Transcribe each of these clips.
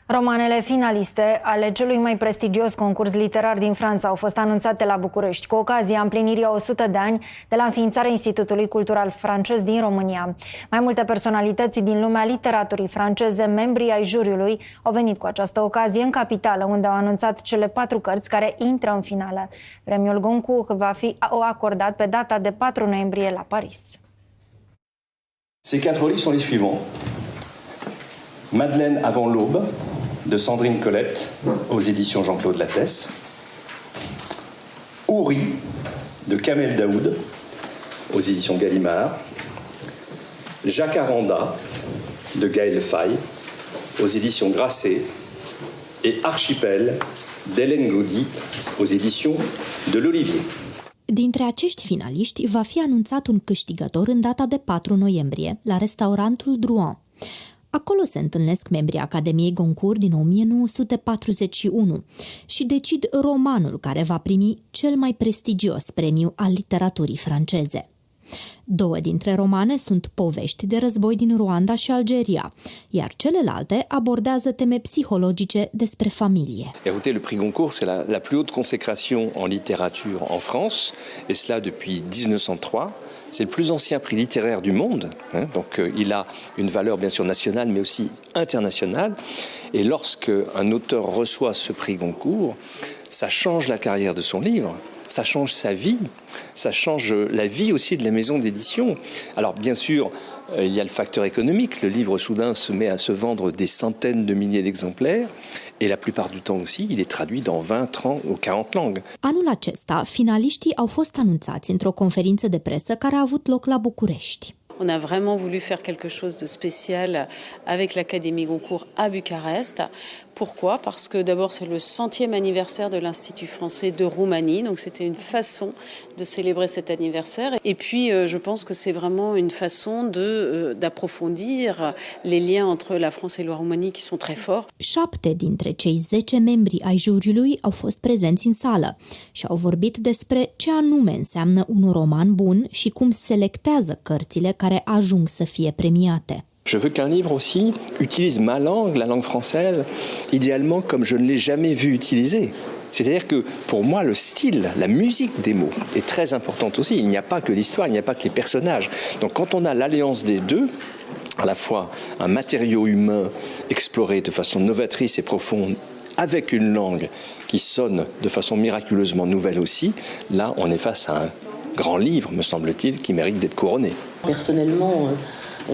Romanele finaliste ale celui mai prestigios concurs literar din Franța au fost anunțate la București cu ocazia împlinirii a 100 de ani de la înființarea Institutului Cultural Francez din România. Mai multe personalități din lumea literaturii franceze, membrii ai juriului, au venit cu această ocazie în capitală, unde au anunțat cele 4 cărți care intră în finală. Premiul Goncourt va fi acordat pe data de 4 noiembrie la Paris. Ces 4 livres sont les suivants. Madeleine avant l'aube, de Sandrine Colette, aux éditions Jean-Claude Lattès. Houri, de Kamel Daoud, aux éditions Gallimard. Jacaranda, de Gaël Faye, aux éditions Grasset. Et Archipel, d'Hélène Gaudy, aux éditions de l'Olivier. Dintre acești finaliști va fi anunțat un câștigător în data de 4 noiembrie, la restaurantul Drouin. Acolo se întâlnesc membrii Academiei Goncourt din 1941 și decid romanul care va primi cel mai prestigios premiu al literaturii franceze. 2 dintre romane sunt povești de război din Rwanda și Algeria, iar celelalte abordează teme psihologice despre familie. Écoutez, le prix Goncourt, c'est la plus haute consécration en littérature en France, et cela depuis 1903. C'est le plus ancien prix littéraire du monde, hein, donc il a une valeur bien sûr nationale mais aussi internationale. Et lorsque un auteur reçoit ce prix Goncourt, ça change la carrière de son livre. Ça change sa vie, ça change la vie aussi de la maison d'édition. Alors bien sûr, il y a le facteur économique. Le livre soudain se met à se vendre des centaines de milliers d'exemplaires et la plupart du temps aussi, il est traduit dans 20, 30 ou 40 langues. Anul acesta, finaliștii au fost anunțați într-o conferință de presă care a avut loc la București. On a vraiment voulu faire quelque chose de spécial avec l'Académie Goncourt à Bucarest. Pourquoi? Parce que d'abord c'est le 100e anniversaire de l'Institut français de Roumanie, donc c'était une façon de célébrer cet anniversaire. Et puis je pense que c'est vraiment une façon d'approfondir les liens entre la France et la Roumanie qui sont très forts. 7 dintre cei 10 membri ai juriului au fost prezenți în sală și au vorbit despre ce anume înseamnă un roman bun și cum selectează cărțile care ajung să fie premiate. Je veux qu'un livre aussi utilise ma langue, la langue française, idéalement comme je ne l'ai jamais vu utiliser. C'est-à-dire que pour moi, le style, la musique des mots est très importante aussi. Il n'y a pas que l'histoire, il n'y a pas que les personnages. Donc quand on a l'alliance des deux, à la fois un matériau humain exploré de façon novatrice et profonde, avec une langue qui sonne de façon miraculeusement nouvelle aussi, là on est face à un grand livre, me semble-t-il, qui mérite d'être couronné. Personnellement,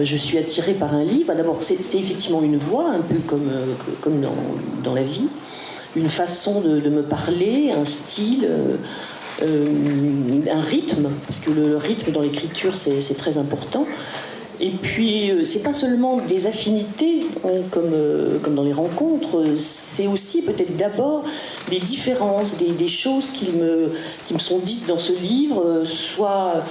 je suis attirée par un livre. D'abord, c'est effectivement une voix, un peu comme dans la vie, une façon de me parler, un style, un rythme, parce que le rythme dans l'écriture, c'est très important. Et puis, c'est pas seulement des affinités, comme dans les rencontres, c'est aussi peut-être d'abord des différences, des choses qui me sont dites dans ce livre, soit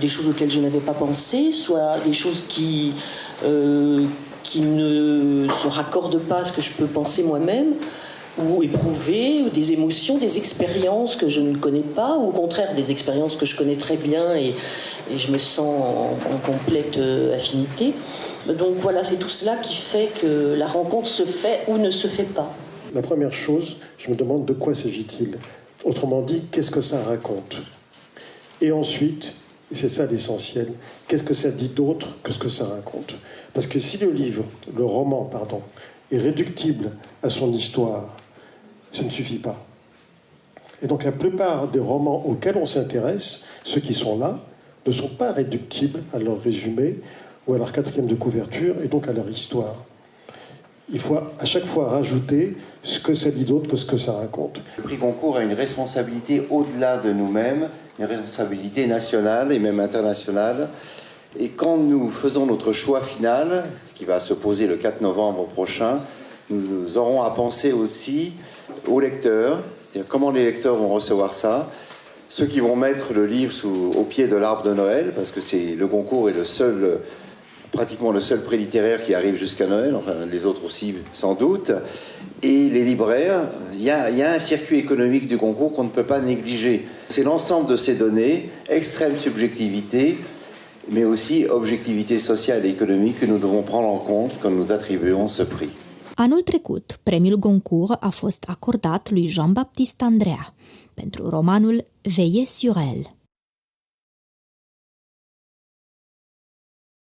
des choses auxquelles je n'avais pas pensé, soit des choses qui ne se raccordent pas à ce que je peux penser moi-même, ou éprouver, ou des émotions, des expériences que je ne connais pas, ou au contraire des expériences que je connais très bien et je me sens en complète affinité. Donc voilà, c'est tout cela qui fait que la rencontre se fait ou ne se fait pas. La première chose, je me demande de quoi s'agit-il. Autrement dit, qu'est-ce que ça raconte? Et ensuite, et c'est ça l'essentiel, qu'est-ce que ça dit d'autre que ce que ça raconte? Parce que si le roman, est réductible à son histoire, ça ne suffit pas. Et donc la plupart des romans auxquels on s'intéresse, ceux qui sont là, ne sont pas réductibles à leur résumé ou à leur 4e de couverture et donc à leur histoire. Il faut à chaque fois rajouter ce que ça dit d'autre que ce que ça raconte. Le prix Goncourt a une responsabilité au-delà de nous-mêmes, une responsabilité nationale et même internationale. Et quand nous faisons notre choix final, qui va se poser le 4 novembre prochain, nous aurons à penser aussi aux lecteurs, c'est-à-dire comment les lecteurs vont recevoir ça, ceux qui vont mettre le livre au pied de l'arbre de Noël, parce que le Goncourt est pratiquement le seul prix littéraire qui arrive jusqu'à Noël, enfin les autres aussi sans doute, et les libraires, il y a un circuit économique du Goncourt qu'on ne peut pas négliger. C'est l'ensemble de ces données, extrême subjectivité, mais aussi objectivité sociale et économique que nous devons prendre en compte quand nous attribuons ce prix. Anul trecut, premiul Goncourt a fost acordat lui Jean-Baptiste Andrea pentru romanul Veillez sur elle.